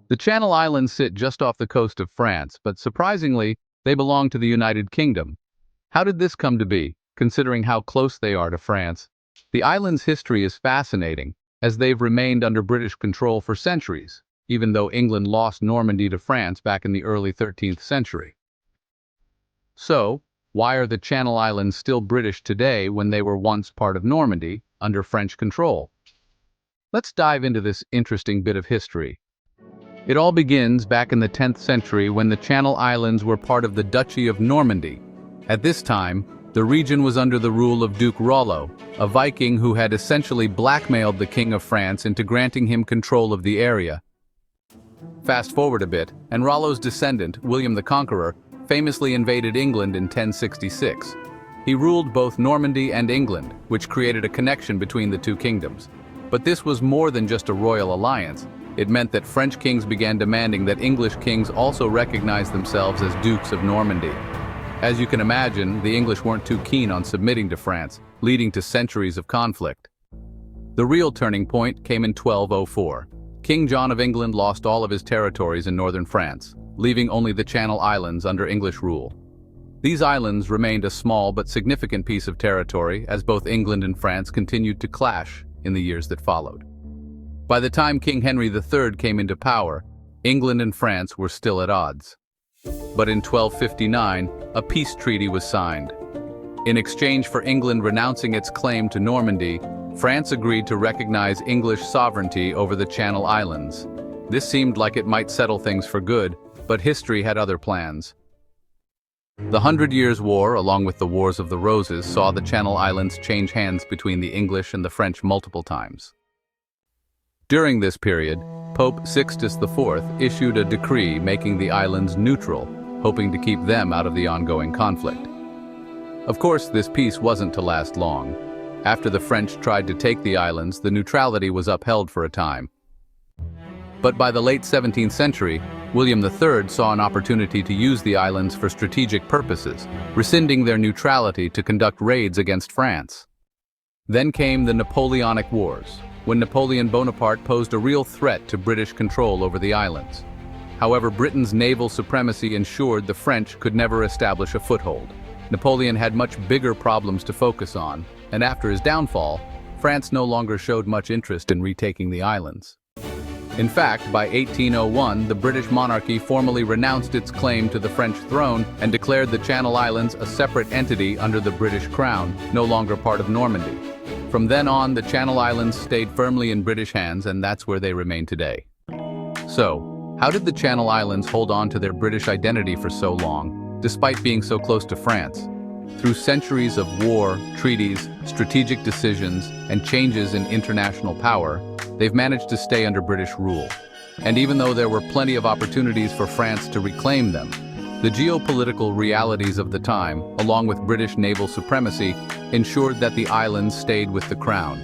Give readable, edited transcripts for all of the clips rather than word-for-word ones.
The Channel Islands sit just off the coast of France, but surprisingly, they belong to the United Kingdom. How did this come to be, considering how close they are to France? The islands' history is fascinating, as they've remained under British control for centuries, even though England lost Normandy to France back in the early 13th century. So, why are the Channel Islands still British today when they were once part of Normandy, under French control? Let's dive into this interesting bit of history. It all begins back in the 10th century when the Channel Islands were part of the Duchy of Normandy. At this time, the region was under the rule of Duke Rollo, a Viking who had essentially blackmailed the King of France into granting him control of the area. Fast forward a bit, and Rollo's descendant, William the Conqueror, famously invaded England in 1066. He ruled both Normandy and England, which created a connection between the two kingdoms. But this was more than just a royal alliance. It meant that French kings began demanding that English kings also recognize themselves as Dukes of Normandy. As you can imagine, the English weren't too keen on submitting to France, leading to centuries of conflict. The real turning point came in 1204. King John of England lost all of his territories in northern France, leaving only the Channel Islands under English rule. These islands remained a small but significant piece of territory as both England and France continued to clash in the years that followed. By the time King Henry III came into power, England and France were still at odds. But in 1259, a peace treaty was signed. In exchange for England renouncing its claim to Normandy, France agreed to recognize English sovereignty over the Channel Islands. This seemed like it might settle things for good, but history had other plans. The Hundred Years' War, along with the Wars of the Roses, saw the Channel Islands change hands between the English and the French multiple times. During this period, Pope Sixtus IV issued a decree making the islands neutral, hoping to keep them out of the ongoing conflict. Of course, this peace wasn't to last long. After the French tried to take the islands, the neutrality was upheld for a time. But by the late 17th century, William III saw an opportunity to use the islands for strategic purposes, rescinding their neutrality to conduct raids against France. Then came the Napoleonic Wars, when Napoleon Bonaparte posed a real threat to British control over the islands. However, Britain's naval supremacy ensured the French could never establish a foothold. Napoleon had much bigger problems to focus on, and after his downfall, France no longer showed much interest in retaking the islands. In fact, by 1801, the British monarchy formally renounced its claim to the French throne and declared the Channel Islands a separate entity under the British Crown, no longer part of Normandy. From then on, the Channel Islands stayed firmly in British hands, and that's where they remain today. So, how did the Channel Islands hold on to their British identity for so long, despite being so close to France? Through centuries of war, treaties, strategic decisions, and changes in international power, they've managed to stay under British rule. And even though there were plenty of opportunities for France to reclaim them, the geopolitical realities of the time, along with British naval supremacy, ensured that the islands stayed with the Crown.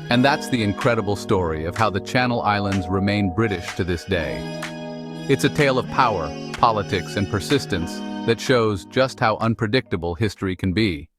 And that's the incredible story of how the Channel Islands remain British to this day. It's a tale of power, politics, and persistence that shows just how unpredictable history can be.